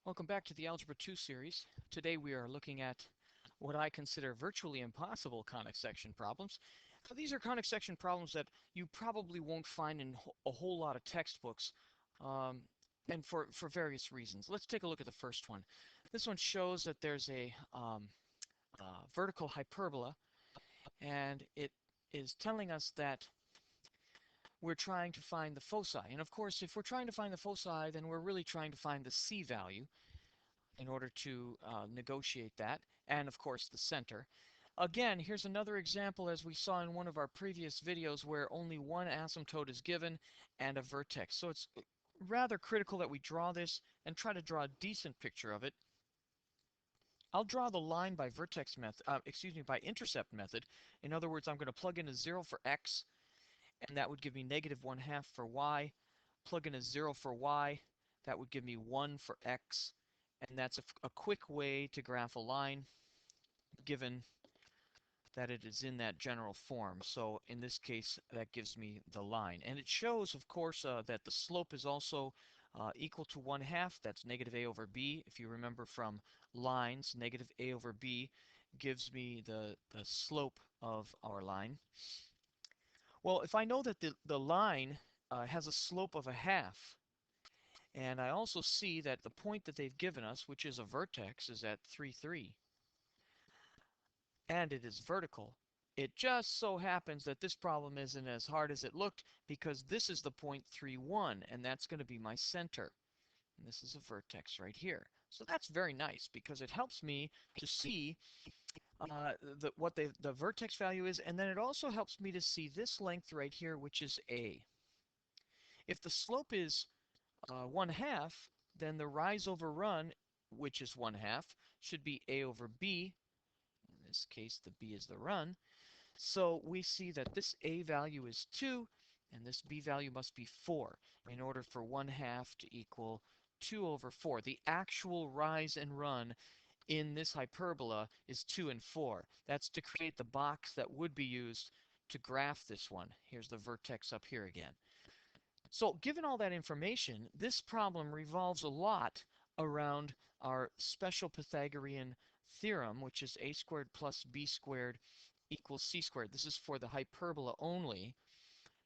Welcome back to the Algebra 2 series. Today we are looking at what I consider virtually impossible conic section problems. These are conic section problems that you probably won't find in a whole lot of textbooks, and for various reasons. Let's take a look at the first one. This one shows that there's a vertical hyperbola, and it is telling us that we're trying to find the foci. And of course, if we're trying to find the foci, then we're really trying to find the c value in order to negotiate that, and of course the center. Again, here's another example, as we saw in one of our previous videos, where only one asymptote is given and a vertex. So it's rather critical that we draw this and try to draw a decent picture of it. I'll draw the line by vertex method, by intercept method. In other words, I'm going to plug in a 0 for x, and that would give me negative 1/2 for y. Plug in a 0 for y, that would give me 1 for x. And that's a quick way to graph a line, given that it is in that general form. So in this case, that gives me the line. And it shows, of course, that the slope is also equal to 1/2. That's negative a over b. If you remember from lines, negative a over b gives me the slope of our line. Well, if I know that the line has a slope of 1/2, and I also see that the point that they've given us, which is a vertex, is at 3, 3, and it is vertical, it just so happens that this problem isn't as hard as it looked, because this is the point 3, 1, and that's going to be my center. And this is a vertex right here. So that's very nice, because it helps me to see what the vertex value is, and then it also helps me to see this length right here, which is a. If the slope is 1/2, then the rise over run, which is 1/2, should be a over b. In this case, the b is the run. So we see that this a value is 2, and this b value must be 4 in order for 1/2 to equal 2 over 4. The actual rise and run in this hyperbola is 2 and 4. That's to create the box that would be used to graph this one. Here's the vertex up here again. So given all that information, this problem revolves a lot around our special Pythagorean theorem, which is a squared plus b squared equals c squared. This is for the hyperbola only.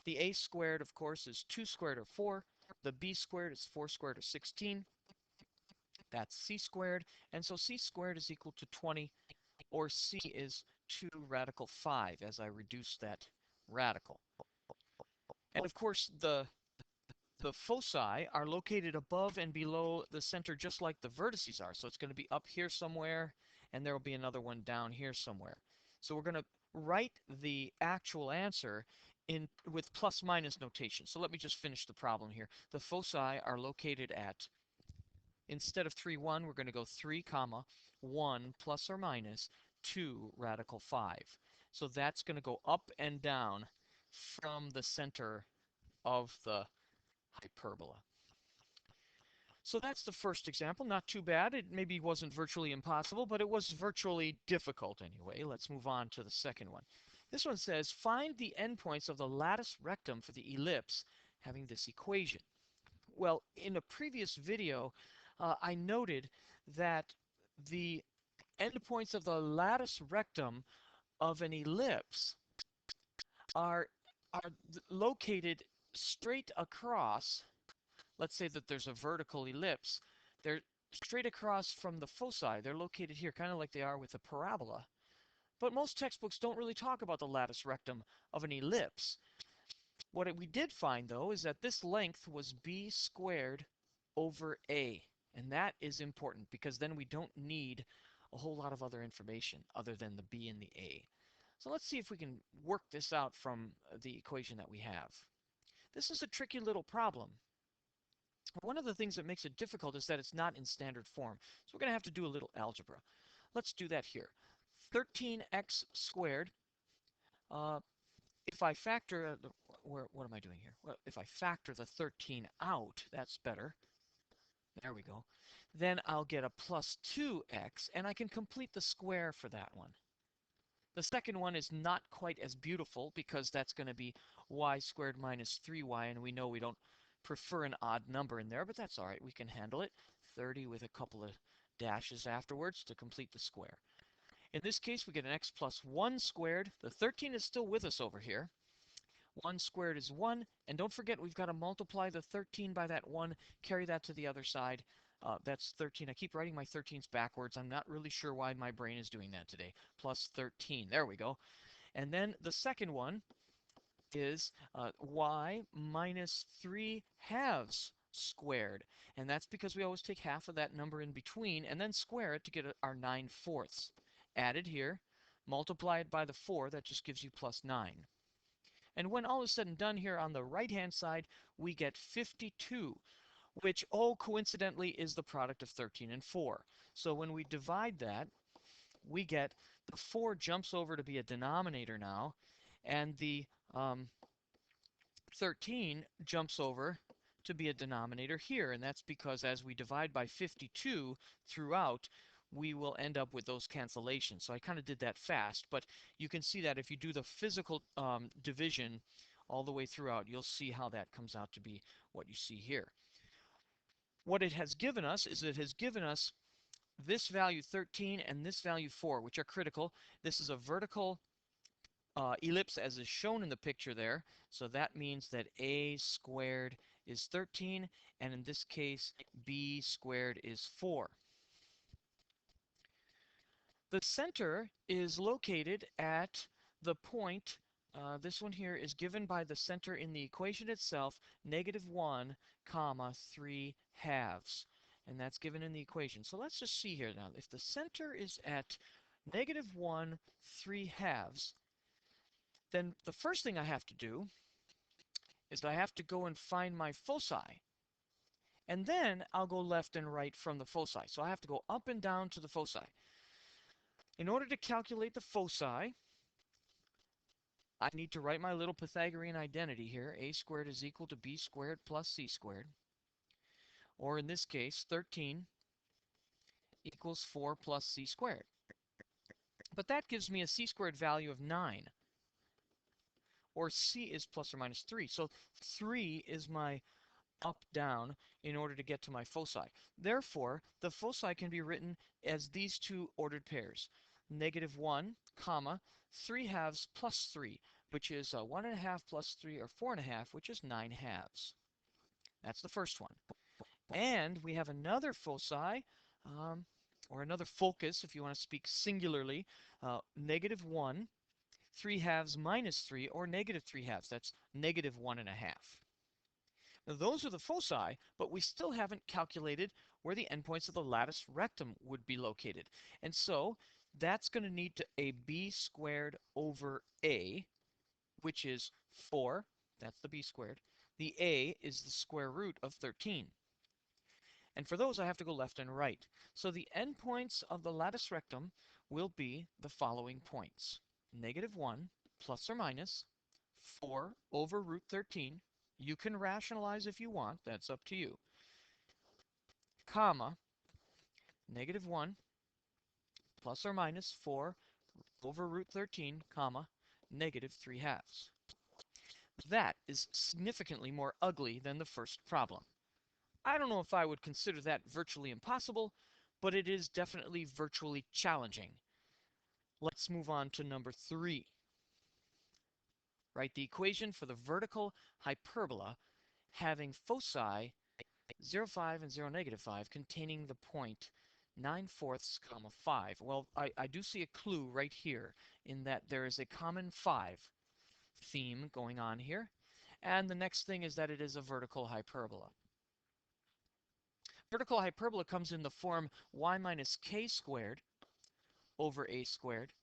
The a squared, of course, is 2 squared or 4. The b squared is 4 squared or 16. That's c squared. And so c squared is equal to 20, or c is 2 radical 5 as I reduce that radical. And of course, the foci are located above and below the center, just like the vertices are. So it's going to be up here somewhere, and there will be another one down here somewhere. So we're going to write the actual answer with plus minus notation. So let me just finish the problem here. The foci are located at, instead of 3, 1, we're going to go 3, comma, 1 plus or minus 2 radical 5. So that's going to go up and down from the center of the hyperbola. So that's the first example. Not too bad. It maybe wasn't virtually impossible, but it was virtually difficult anyway. Let's move on to the second one. This one says, find the endpoints of the lattice rectum for the ellipse having this equation. Well, in a previous video, I noted that the endpoints of the lattice rectum of an ellipse are located straight across. Let's say that there's a vertical ellipse. They're straight across from the foci. They're located here, kind of like they are with a parabola. But most textbooks don't really talk about the lattice rectum of an ellipse. What we did find, though, is that this length was b squared over a. And that is important, because then we don't need a whole lot of other information other than the b and the a. So let's see if we can work this out from the equation that we have. This is a tricky little problem. One of the things that makes it difficult is that it's not in standard form. So we're going to have to do a little algebra. Let's do that here. 13x squared. If I factor, what am I doing here? Well, if I factor the 13 out, that's better. There we go. Then I'll get a plus 2x, and I can complete the square for that one. The second one is not quite as beautiful, because that's going to be y squared minus 3y, and we know we don't prefer an odd number in there, but that's all right. We can handle it. 30 with a couple of dashes afterwards to complete the square. In this case, we get an x plus 1 squared. The 13 is still with us over here. 1 squared is 1. And don't forget, we've got to multiply the 13 by that 1, carry that to the other side. That's 13. I keep writing my 13s backwards. I'm not really sure why my brain is doing that today. Plus 13. There we go. And then the second one is y minus 3 halves squared. And that's because we always take half of that number in between and then square it to get our 9/4. Added here, multiply it by the 4, that just gives you plus 9. And when all is said and done here on the right-hand side, we get 52, which, oh, coincidentally, is the product of 13 and 4. So when we divide that, we get the 4 jumps over to be a denominator now, and the 13 jumps over to be a denominator here, and that's because as we divide by 52 throughout, we will end up with those cancellations. So I kind of did that fast, but you can see that if you do the physical division all the way throughout, you'll see how that comes out to be what you see here. What it has given us is it has given us this value 13 and this value 4, which are critical. This is a vertical ellipse as is shown in the picture there. So that means that a squared is 13, and in this case, b squared is 4. The center is located at the point, this one here is given by the center in the equation itself, -1, comma, 3 halves. And that's given in the equation. So let's just see here now. If the center is at -1, 3 halves, then the first thing I have to do is I have to go and find my foci. And then I'll go left and right from the foci. So I have to go up and down to the foci. In order to calculate the foci, I need to write my little Pythagorean identity here. A squared is equal to b squared plus c squared. Or in this case, 13 equals 4 plus c squared. But that gives me a c squared value of 9. Or c is plus or minus 3. So 3 is my up, down in order to get to my foci. Therefore, the foci can be written as these two ordered pairs. -1, comma, 3 halves plus 3, which is 1.5 plus 3, or 4.5, which is 9 halves. That's the first one. And we have another foci, or another focus, if you want to speak singularly, -1, 3 halves minus 3, or -3 halves. That's -1.5. Now, those are the foci, but we still haven't calculated where the endpoints of the lattice rectum would be located. And so that's going to need to a b squared over a, which is 4. That's the b squared. The a is the square root of 13. And for those, I have to go left and right. So the endpoints of the lattice rectum will be the following points. -1 plus or minus 4 over root 13. You can rationalize if you want. That's up to you. Comma, -1 plus or minus 4 over root 13, comma, -3 halves. That is significantly more ugly than the first problem. I don't know if I would consider that virtually impossible, but it is definitely virtually challenging. Let's move on to number 3. Write the equation for the vertical hyperbola having foci 0, 5, and 0, -5, containing the point 9/4, comma 5. Well, I do see a clue right here in that there is a common 5 theme going on here. And the next thing is that it is a vertical hyperbola. Vertical hyperbola comes in the form y minus k squared over a squared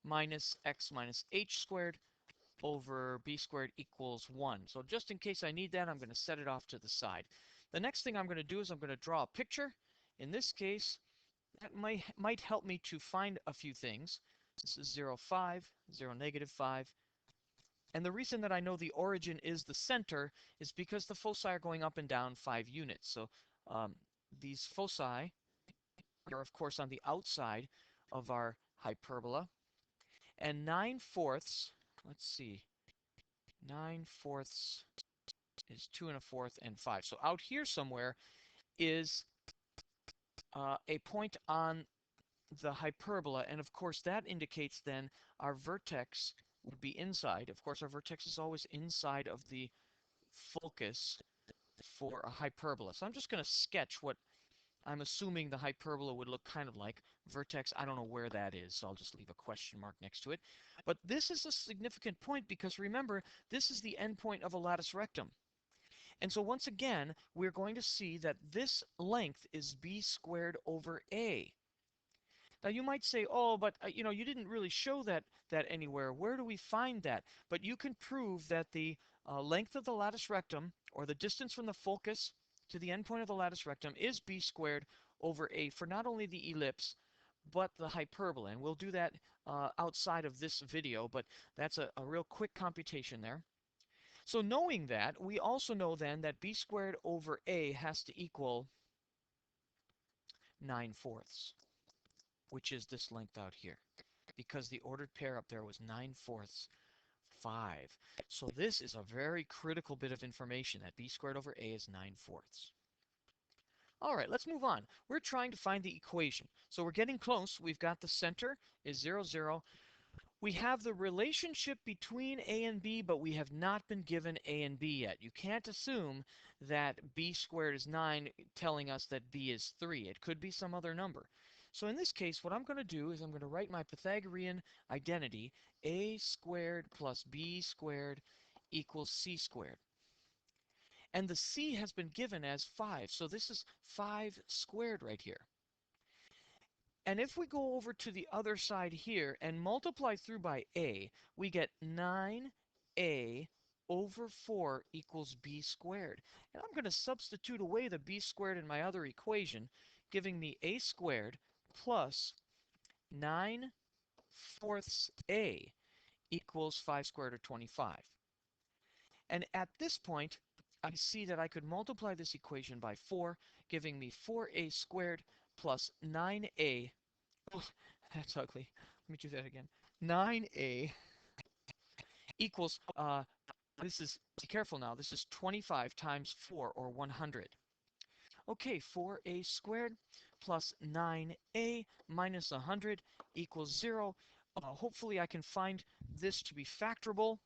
minus x minus h squared over b squared equals 1. So just in case I need that, I'm going to set it off to the side. The next thing I'm going to do is I'm going to draw a picture. In this case, that might help me to find a few things. This is 0, 5, 0, -5. And the reason that I know the origin is the center is because the foci are going up and down 5 units. So these foci are, of course, on the outside of our hyperbola. And 9/4, let's see, 9/4 is 2 1/4 and 5. So out here somewhere is a point on the hyperbola, and of course that indicates then our vertex would be inside. Of course, our vertex is always inside of the focus for a hyperbola. So I'm just going to sketch what I'm assuming the hyperbola would look kind of like. Vertex, I don't know where that is, so I'll just leave a question mark next to it. But this is a significant point because remember, this is the endpoint of a latus rectum. And so once again, we're going to see that this length is b squared over a. Now you might say, oh, but you didn't really show that anywhere. Where do we find that? But you can prove that the length of the latus rectum, or the distance from the focus to the endpoint of the latus rectum, is b squared over a for not only the ellipse, but the hyperbola. And we'll do that outside of this video, but that's a real quick computation there. So knowing that, we also know then that b squared over a has to equal 9/4, which is this length out here, because the ordered pair up there was 9/4 5. So this is a very critical bit of information, that b squared over a is 9/4. All right, let's move on. We're trying to find the equation. So we're getting close. We've got the center is 0, 0. We have the relationship between a and b, but we have not been given a and b yet. You can't assume that b squared is 9 telling us that b is 3. It could be some other number. So in this case, what I'm going to do is I'm going to write my Pythagorean identity. A squared plus b squared equals c squared. And the c has been given as 5. So this is 5 squared right here. And if we go over to the other side here and multiply through by a, we get 9a over 4 equals b squared. And I'm going to substitute away the b squared in my other equation, giving me a squared plus 9/4 a equals 5 squared, or 25. And at this point, I see that I could multiply this equation by 4, giving me 4a squared plus 9a. Oh, that's ugly. Let me do that again. 9a equals, this is, be careful now, this is 25 times 4, or 100. Okay, 4a squared plus 9a minus 100 equals 0. Hopefully I can find this to be factorable.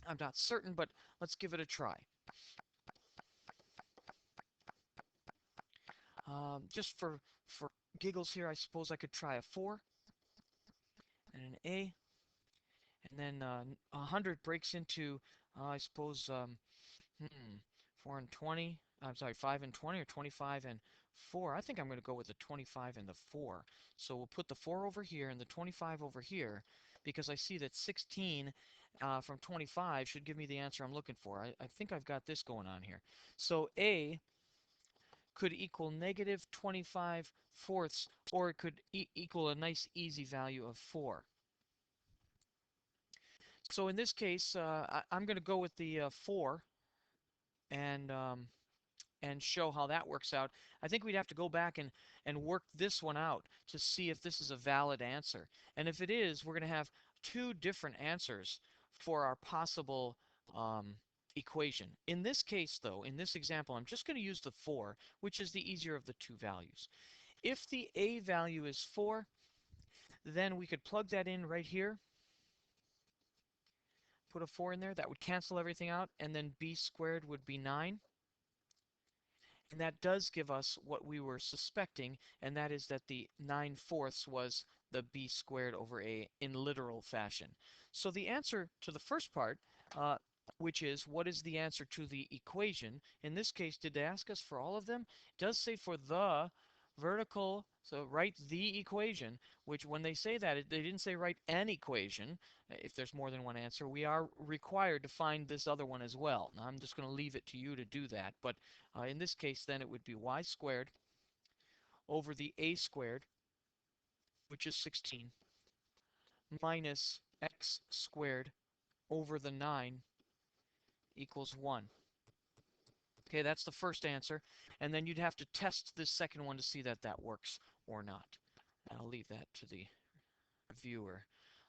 I'm not certain, but let's give it a try. Just for giggles here, I suppose I could try a 4 and an a. And then 100 breaks into, I suppose, 4 and 20. I'm sorry, 5 and 20, or 25 and 4. I think I'm going to go with the 25 and the 4. So we'll put the 4 over here and the 25 over here, because I see that 16 from 25 should give me the answer I'm looking for. I think I've got this going on here. So A could equal negative 25/4, or it could equal a nice easy value of 4. So in this case, I'm going to go with the 4 and show how that works out. I think we'd have to go back and work this one out to see if this is a valid answer. And if it is, we're going to have two different answers for our possible equation. In this case, though, in this example, I'm just going to use the 4, which is the easier of the two values. If the a value is 4, then we could plug that in right here. Put a 4 in there. That would cancel everything out, and then b squared would be 9. And that does give us what we were suspecting, and that is that the 9/4 was the b squared over a in literal fashion. So the answer to the first part, which is what is the answer to the equation, in this case, did they ask us for all of them? It does say for the vertical, so write the equation, which when they say that, they didn't say write an equation. If there's more than one answer, we are required to find this other one as well. Now I'm just going to leave it to you to do that, but in this case, then it would be y squared over the a squared, which is 16, minus x squared over the 9 equals 1. Okay, that's the first answer. And then you'd have to test this second one to see that that works or not. I'll leave that to the viewer.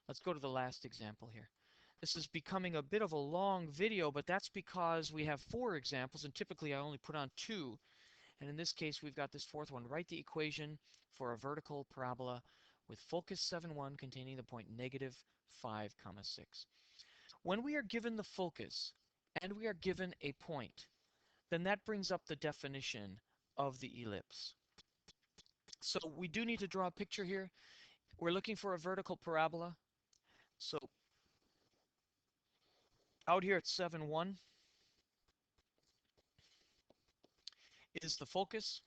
Let's go to the last example here. This is becoming a bit of a long video, but that's because we have 4 examples, and typically I only put on 2. And in this case, we've got this fourth one. Write the equation for a vertical parabola with focus 7, 1 containing the point negative 5, comma 6. When we are given the focus and we are given a point, then that brings up the definition of the ellipse. So we do need to draw a picture here. We're looking for a vertical parabola. So out here at 7, 1 is the focus,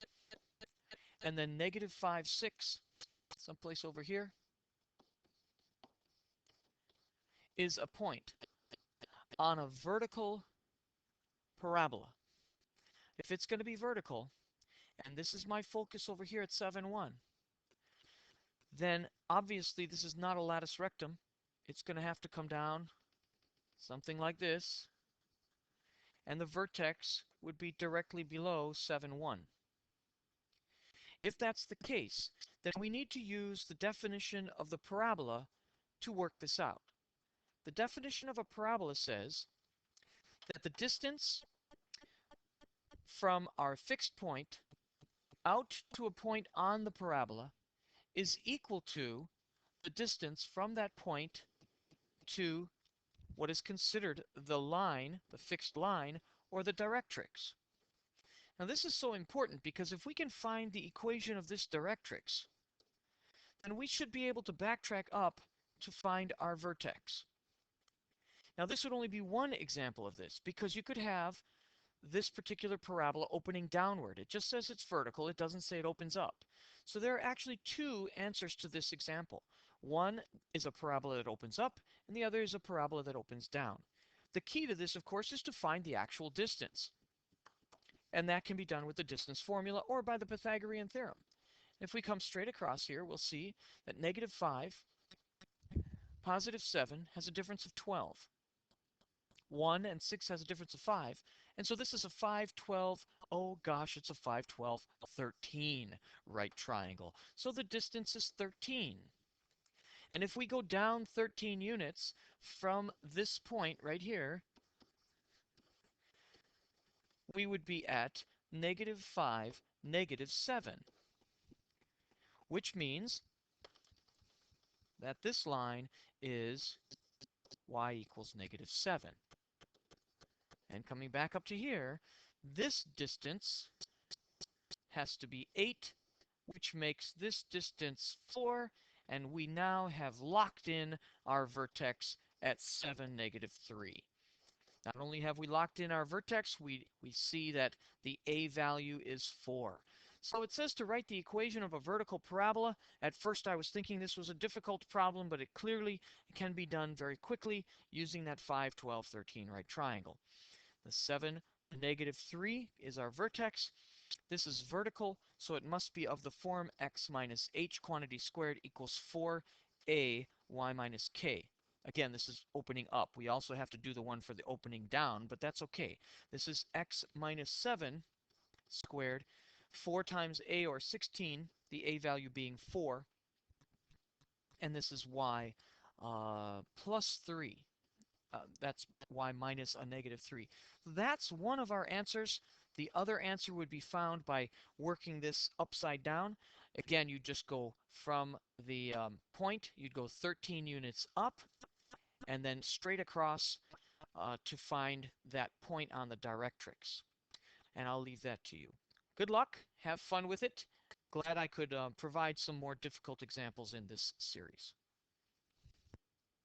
and then negative 5, 6, someplace over here, is a point on a vertical parabola. If it's going to be vertical, and this is my focus over here at 7, 1, then obviously this is not a latus rectum. It's going to have to come down something like this, and the vertex would be directly below 7, 1. If that's the case, then we need to use the definition of the parabola to work this out. The definition of a parabola says that the distance from our fixed point out to a point on the parabola is equal to the distance from that point to what is considered the line, the fixed line, or the directrix. Now this is so important because if we can find the equation of this directrix, then we should be able to backtrack up to find our vertex. Now this would only be one example of this because you could have this particular parabola opening downward. It just says it's vertical. It doesn't say it opens up. So there are actually two answers to this example. One is a parabola that opens up, and the other is a parabola that opens down. The key to this, of course, is to find the actual distance. And that can be done with the distance formula or by the Pythagorean theorem. If we come straight across here, we'll see that negative 5, positive 7 has a difference of 12. 1 and 6 has a difference of 5. And so this is a 5, 12, oh gosh, it's a 5, 12, 13 right triangle. So the distance is 13. And if we go down 13 units from this point right here, we would be at negative 5, negative 7, which means that this line is y equals negative 7. And coming back up to here, this distance has to be 8, which makes this distance 4, and we now have locked in our vertex at 7, negative 3. Not only have we locked in our vertex, we see that the a value is 4. So it says to write the equation of a vertical parabola. At first I was thinking this was a difficult problem, but it clearly can be done very quickly using that 5, 12, 13 right triangle. The 7, negative 3 is our vertex. This is vertical, so it must be of the form x minus h quantity squared equals 4a y minus k. Again, this is opening up. We also have to do the one for the opening down, but that's okay. This is x minus 7 squared, 4 times a, or 16, the a value being 4, and this is y plus 3. That's y minus a negative 3. That's one of our answers. The other answer would be found by working this upside down. Again, you just go from the point, you'd go 13 units up, and then straight across to find that point on the directrix. And I'll leave that to you. Good luck. Have fun with it. Glad I could provide some more difficult examples in this series.